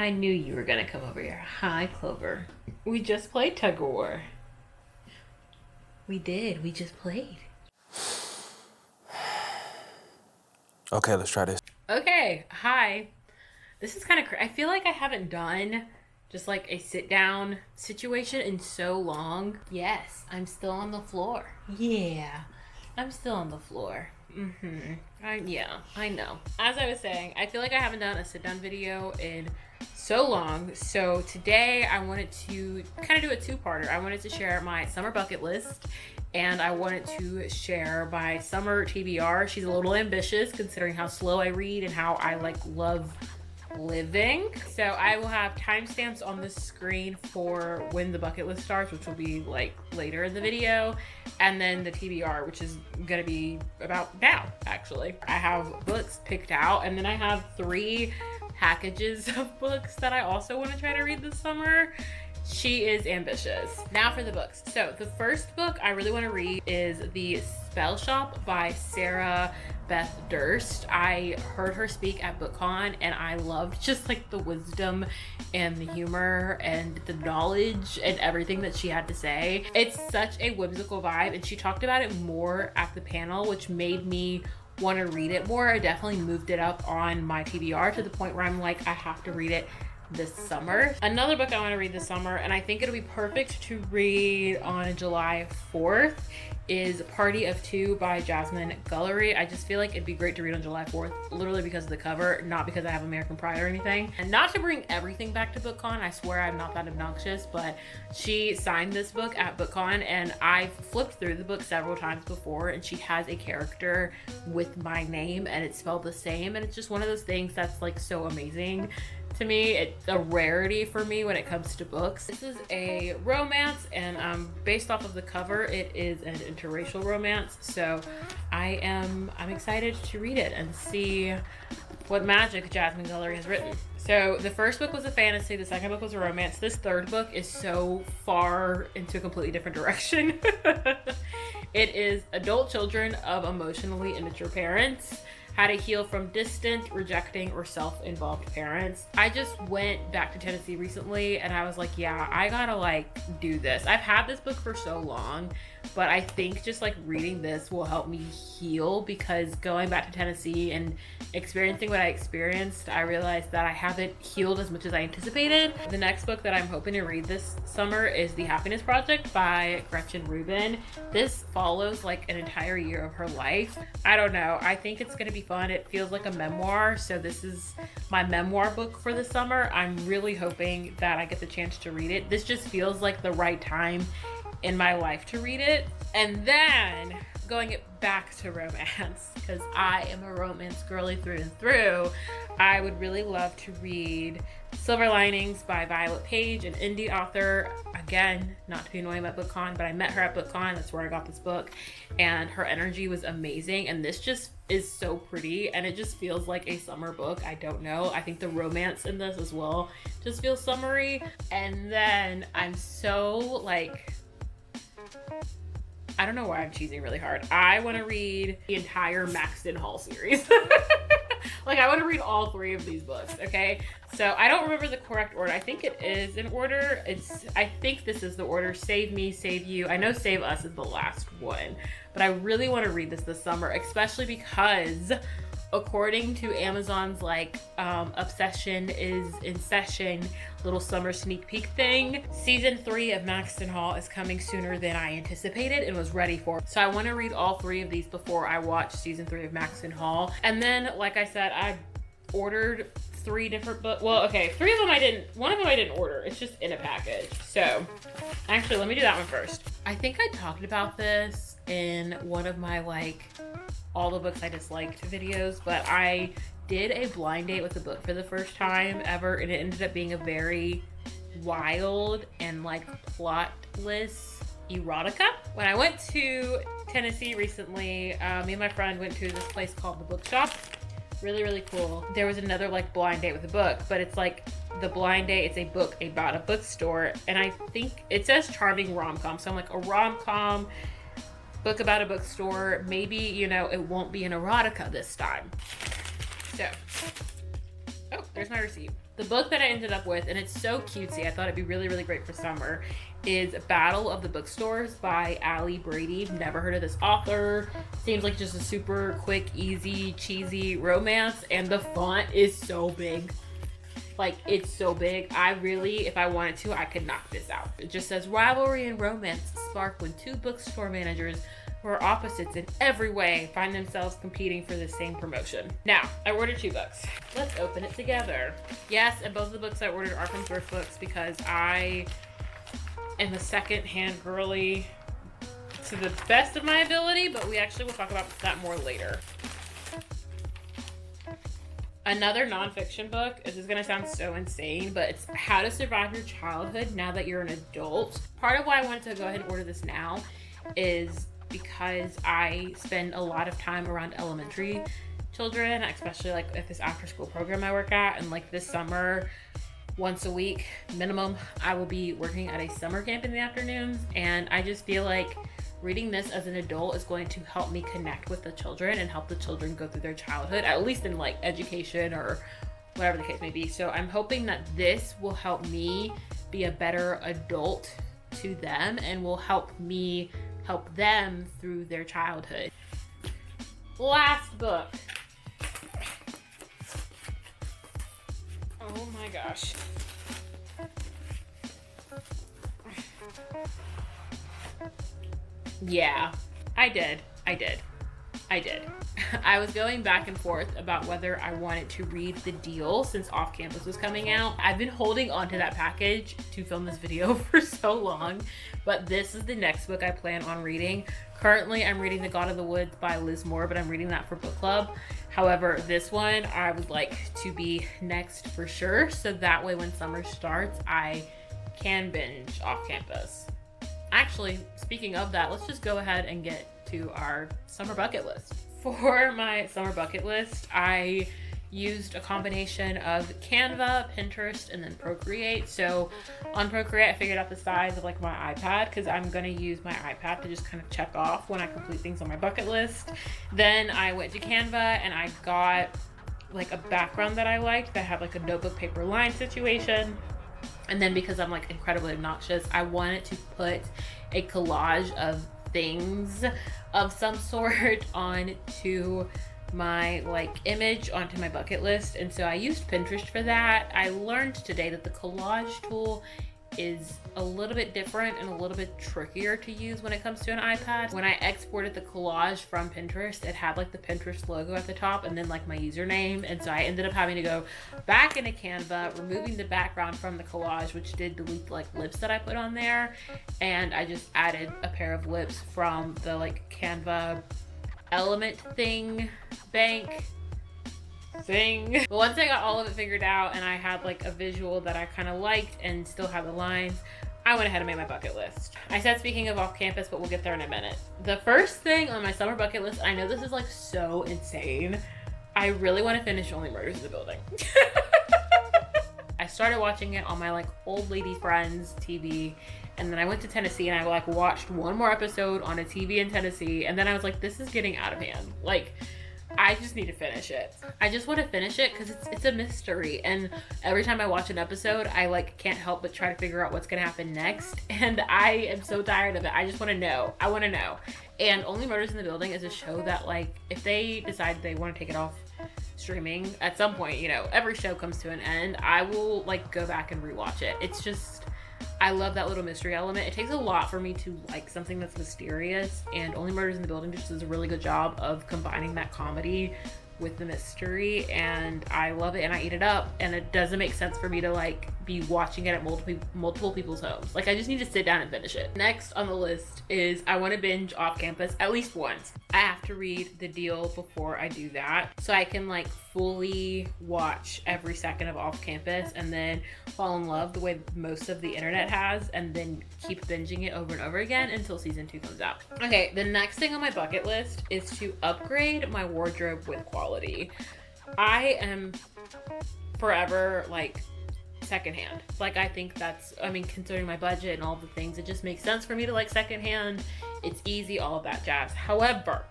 I knew you were gonna come over here. Hi, Clover. We just played tug of war. We did. We just played. Okay, let's try this. Okay, hi. This is kind of I feel like I haven't done just like a sit down situation in so long. Yes, I'm still on the floor. Yeah, I'm still on the floor. Yeah, I know. As I was saying, I feel like I haven't done a sit down video in so long. So today I wanted to kind of do a two-parter. I wanted to share my summer bucket list and I wanted to share my summer TBR. She's a little ambitious considering how slow I read and how I love living. So I will have timestamps on the screen for when the bucket list starts, which will be like later in the video, and then the TBR, which is gonna be about now actually. I have books picked out, and then I have 3 packages of books that I also want to try to read this summer. She is ambitious. Now for the books. So the first book I really want to read is The Spell Shop by Sarah Beth Durst. I heard her speak at BookCon and I loved just like the wisdom and the humor and the knowledge and everything that she had to say. It's such a whimsical vibe, and she talked about it more at the panel, which made me want to read it more. I definitely moved it up on my TBR to the point where I'm like, I have to read it this summer. Another book I want to read this summer, and I think it'll be perfect to read on July 4th, is Party of Two by Jasmine Guillory. I just feel like it'd be great to read on July 4th, literally because of the cover, not because I have American Pride or anything. And not to bring everything back to BookCon, I swear I'm not that obnoxious, but she signed this book at BookCon, and I've flipped through the book several times before, and she has a character with my name, and it's spelled the same, and it's just one of those things that's like so amazing to me. It's a rarity for me when it comes to books. This is a romance, and based off of the cover, it is an interracial romance. So I'm excited to read it and see what magic Jasmine Guillory has written. So the first book was a fantasy, the second book was a romance. This third book is so far into a completely different direction. It is Adult Children of Emotionally Immature Parents: How to Heal from Distant, Rejecting, or Self-Involved Parents. I just went back to Tennessee recently and I was like, yeah, I gotta do this. I've had this book for so long, but I think just reading this will help me heal, because going back to Tennessee and experiencing what I experienced, I realized that I haven't healed as much as I anticipated. The next book that I'm hoping to read this summer is The Happiness Project by Gretchen Rubin. This follows an entire year of her life. I don't know. I think it's gonna be fun. It feels like a memoir, so this is my memoir book for the summer. I'm really hoping that I get the chance to read it. This just feels like the right time in my life to read it. And then going it back to romance, because I am a romance girly through and through, I would really love to read Silver Linings by Violet Page, an indie author. Again, not to be annoying about BookCon, but I met her at BookCon. That's where I got this book, and her energy was amazing. And this just is so pretty, and it just feels like a summer book. I don't know. I think the romance in this as well just feels summery. And then I'm so I don't know why I'm cheesing really hard. I want to read the entire Maxton Hall series. I want to read all 3 of these books, okay? So I don't remember the correct order. I think it is in order. I think this is the order: Save Me, Save You. I know Save Us is the last one, but I really want to read this summer, especially because according to Amazon's Obsession is in Session little summer sneak peek thing, season 3 of Maxton Hall is coming sooner than I anticipated and was ready for. So I want to read all 3 of these before I watch season 3 of Maxton Hall. And then, like I said, I ordered 3 different books. Well, okay, 3 of them one of them I didn't order. It's just in a package. So actually, let me do that one first. I think I talked about this in one of my all the books I disliked videos, but I did a blind date with a book for the first time ever, and it ended up being a very wild and plotless erotica. When I went to Tennessee recently, me and my friend went to this place called The Bookshop. Really, really cool. There was another blind date with a book, but it's the blind date, it's a book about a bookstore, and I think it says charming rom-com, so I'm a rom-com book about a bookstore. Maybe, it won't be an erotica this time. So Oh, there's my receipt. The book that I ended up with, and it's so cutesy, I thought it'd be really, really great for summer, is Battle of the Bookstores by Allie Brady. Never heard of this author. Seems like just a super quick, easy, cheesy romance, and the font is so big. Like, it's so big. I really, if I wanted to, I could knock this out. It just says, rivalry and romance spark when two bookstore managers who are opposites in every way find themselves competing for the same promotion. Now, I ordered 2 books. Let's open it together. Yes, and both of the books I ordered are from thrift books because I am a second-hand girly to the best of my ability, but we actually will talk about that more later. Another nonfiction book. This is going to sound so insane, but it's How to Survive Your Childhood Now That You're an Adult. Part of why I wanted to go ahead and order this now is because I spend a lot of time around elementary children, especially like at this after school program I work at. And like this summer, once a week minimum, I will be working at a summer camp in the afternoons. And I just feel like reading this as an adult is going to help me connect with the children and help the children go through their childhood, at least in like education or whatever the case may be. So I'm hoping that this will help me be a better adult to them and will help me help them through their childhood. Last book. Oh my gosh. Yeah, I did. I was going back and forth about whether I wanted to read The Deal since Off Campus was coming out. I've been holding onto that package to film this video for so long, but this is the next book I plan on reading. Currently, I'm reading The God of the Woods by Liz Moore, but I'm reading that for book club. However, this one I would like to be next for sure, so that way when summer starts, I can binge Off Campus. Actually, speaking of that, let's just go ahead and get to our summer bucket list. For my summer bucket list, I used a combination of Canva, Pinterest, and then Procreate. So on Procreate, I figured out the size of like my iPad because I'm going to use my iPad to just kind of check off when I complete things on my bucket list. Then I went to Canva and I got like a background that I liked that had like a notebook paper line situation. And then because I'm like incredibly obnoxious, I wanted to put a collage of things of some sort onto my like image onto my bucket list. And so I used Pinterest for that. I learned today that the collage tool is a little bit different and a little bit trickier to use when it comes to an iPad. When I exported the collage from Pinterest, it had like the Pinterest logo at the top and then like my username. And so I ended up having to go back into Canva, removing the background from the collage, which did delete like lips that I put on there. And I just added a pair of lips from the like Canva element bank thing. But once I got all of it figured out and I had like a visual that I kind of liked and still had the lines, I went ahead and made my bucket list. I said speaking of off campus, but we'll get there in a minute. The first thing on my summer bucket list, I know this is like so insane, I really want to finish Only Murders in the Building. I started watching it on my like old lady friend's TV, and then I went to Tennessee and I like watched one more episode on a TV in Tennessee, and then I was like, this is getting out of hand. Like, I just need to finish it. I just want to finish it because it's a mystery, and every time I watch an episode, I like can't help but try to figure out what's gonna happen next, and I am so tired of it. I just want to know. I want to know. And Only Murders in the Building is a show that like if they decide they want to take it off streaming at some point, you know, every show comes to an end, I will like go back and rewatch it. It's just, I love that little mystery element. It takes a lot for me to like something that's mysterious, and Only Murders in the Building just does a really good job of combining that comedy with the mystery, and I love it and I eat it up, and it doesn't make sense for me to like be watching it at multiple people's homes. Like, I just need to sit down and finish it. Next on the list is I want to binge Off Campus at least once. I have to read The Deal before I do that so I can like fully watch every second of Off Campus and then fall in love the way most of the internet has, and then keep binging it over and over again until season 2 comes out. Okay, the next thing on my bucket list is to upgrade my wardrobe with quality. I am forever like secondhand. Like, I think that's, I mean, considering my budget and all the things, it just makes sense for me to like secondhand. It's easy, all of that jazz. However,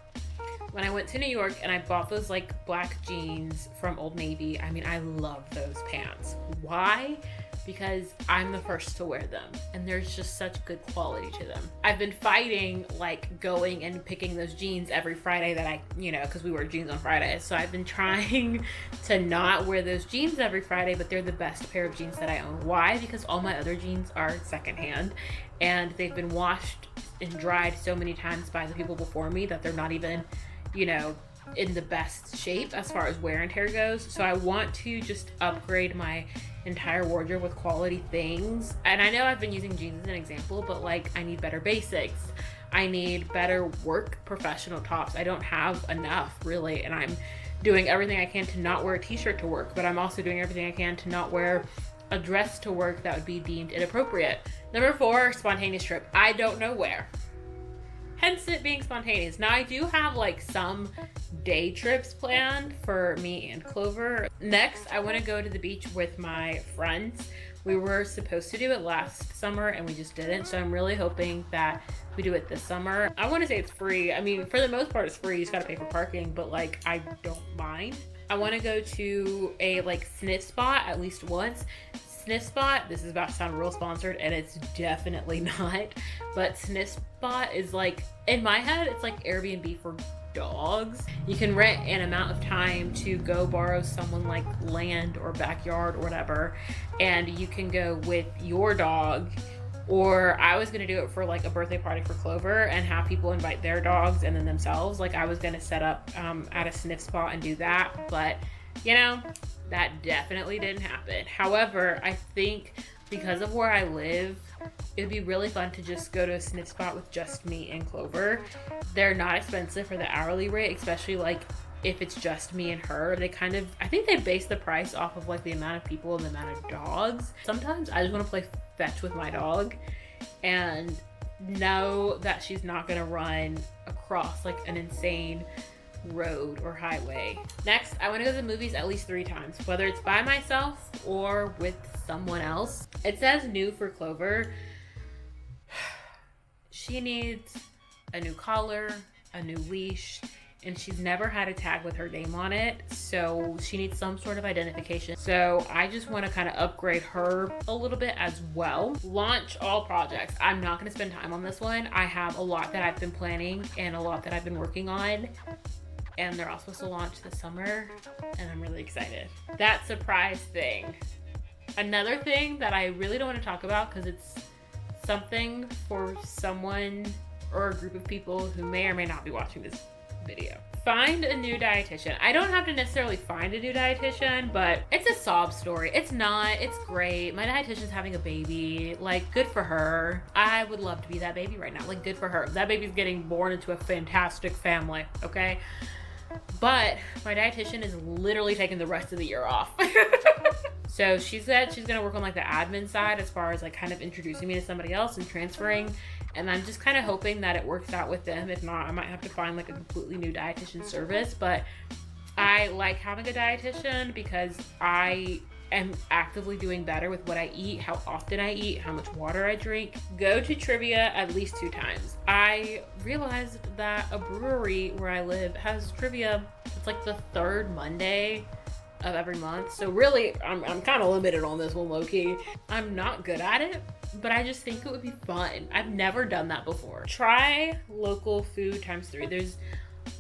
when I went to New York and I bought those like black jeans from Old Navy, I mean, I love those pants. Why? Because I'm the first to wear them and there's just such good quality to them. I've been fighting like going and picking those jeans every Friday that I, because we wear jeans on Fridays. So I've been trying to not wear those jeans every Friday, but they're the best pair of jeans that I own. Why? Because all my other jeans are secondhand and they've been washed and dried so many times by the people before me that they're not even, in the best shape as far as wear and tear goes. So I want to just upgrade my entire wardrobe with quality things. And I know I've been using jeans as an example, but like I need better basics. I need better work professional tops. I don't have enough really, and I'm doing everything I can to not wear a t-shirt to work, but I'm also doing everything I can to not wear a dress to work that would be deemed inappropriate. Number 4, spontaneous trip. I don't know where. Hence it being spontaneous. Now I do have like some day trips planned for me and Clover. Next, I want to go to the beach with my friends. We were supposed to do it last summer and we just didn't. So I'm really hoping that we do it this summer. I want to say it's free. I mean, for the most part it's free. You just got to pay for parking, but like I don't mind. I want to go to a like sniff spot at least once. Sniff Spot, this is about to sound real sponsored and it's definitely not, but Sniff Spot is like, in my head, it's like Airbnb for dogs. You can rent an amount of time to go borrow someone like land or backyard or whatever, and you can go with your dog. Or I was gonna do it for like a birthday party for Clover and have people invite their dogs and then themselves. Like I was gonna set up at a Sniff Spot and do that, but that definitely didn't happen. However, I think because of where I live, it'd be really fun to just go to a sniff spot with just me and Clover. They're not expensive for the hourly rate, especially like if it's just me and her. I think they base the price off of like the amount of people and the amount of dogs. Sometimes I just want to play fetch with my dog and know that she's not gonna run across like an insane road or highway. Next, I want to go to the movies at least 3 times, whether it's by myself or with someone else. It says new for Clover. She needs a new collar, a new leash, and she's never had a tag with her name on it, so she needs some sort of identification. So I just want to kind of upgrade her a little bit as well. Launch all projects. I'm not going to spend time on this one. I have a lot that I've been planning and a lot that I've been working on, and they're all supposed to launch this summer, and I'm really excited. That surprise thing. Another thing that I really don't want to talk about because it's something for someone or a group of people who may or may not be watching this video. Find a new dietitian. I don't have to necessarily find a new dietitian, but it's a sob story. It's great. My dietitian's having a baby. Like, good for her. I would love to be that baby right now. Like, good for her. That baby's getting born into a fantastic family, okay? But my dietitian is literally taking the rest of the year off. So she said she's gonna work on like the admin side as far as like kind of introducing me to somebody else and transferring. And I'm just kind of hoping that it works out with them. If not, I might have to find like a completely new dietitian service. But I like having a dietitian because I am actively doing better with what I eat, how often I eat, how much water I drink. Go to trivia at least 2 times. I realized that a brewery where I live has trivia. It's like the 3rd Monday of every month. So really, I'm kind of limited on this one, low-key. I'm not good at it, but I just think it would be fun. I've never done that before. Try local food ×3. There's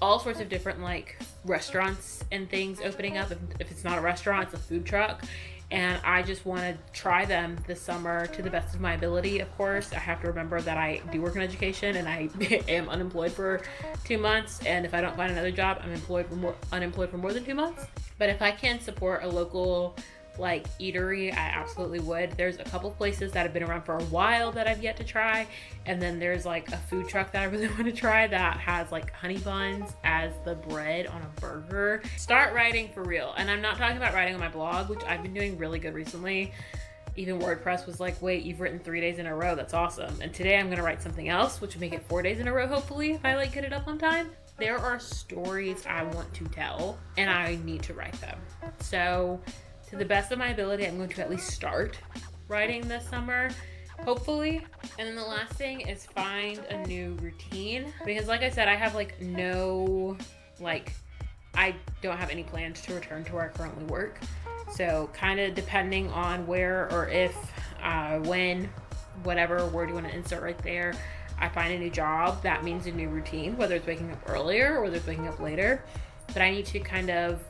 all sorts of different like restaurants and things opening up. If it's not a restaurant, it's a food truck. And I just want to try them this summer to the best of my ability. Of course, I have to remember that I do work in education and I am unemployed for 2 months. And if I don't find another job, I'm unemployed for more than 2 months. But if I can support a local like eatery, I absolutely would. There's a couple places that have been around for a while that I've yet to try, and then there's like a food truck that I really want to try that has like honey buns as the bread on a burger. Start writing for real, and I'm not talking about writing on my blog, which I've been doing really good recently. Even WordPress was like, wait, you've written 3 days in a row, that's awesome. And today I'm gonna write something else, which will make it 4 days in a row, hopefully, if I like get it up on time. There are stories I want to tell, and I need to write them. So to the best of my ability, I'm going to at least start writing this summer, hopefully. And then the last thing is find a new routine. Because like I said, I have like no like, I don't have any plans to return to where I currently work. So kind of depending on where or if, when, whatever word you want to insert right there, I find a new job, that means a new routine, whether it's waking up earlier or whether it's waking up later. But I need to kind of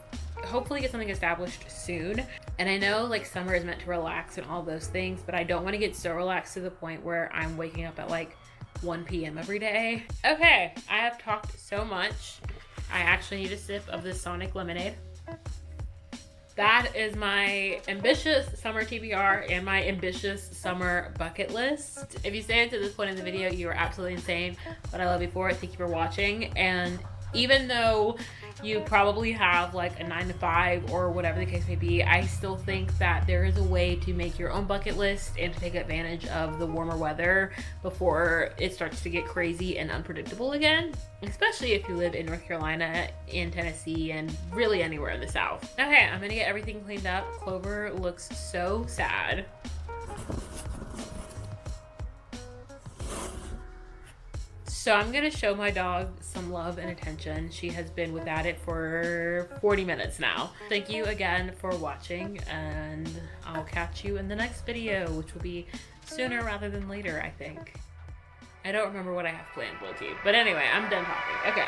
hopefully get something established soon. And I know like summer is meant to relax and all those things, but I don't want to get so relaxed to the point where I'm waking up at like 1 p.m. every day. Okay, I have talked so much. I actually need a sip of this Sonic lemonade. That is my ambitious summer TBR and my ambitious summer bucket list. If you stayed to this point in the video, you are absolutely insane, but I love you for it. Thank you for watching. And even though you probably have like a 9 to 5 or whatever the case may be, I still think that there is a way to make your own bucket list and to take advantage of the warmer weather before it starts to get crazy and unpredictable again, especially if you live in North Carolina, in Tennessee, and really anywhere in the South. Okay, I'm gonna get everything cleaned up. Clover looks so sad. So I'm gonna show my dog some love and attention. She has been without it for 40 minutes now. Thank you again for watching, and I'll catch you in the next video, which will be sooner rather than later, I think. I don't remember what I have planned, Loki. But anyway, I'm done talking. Okay.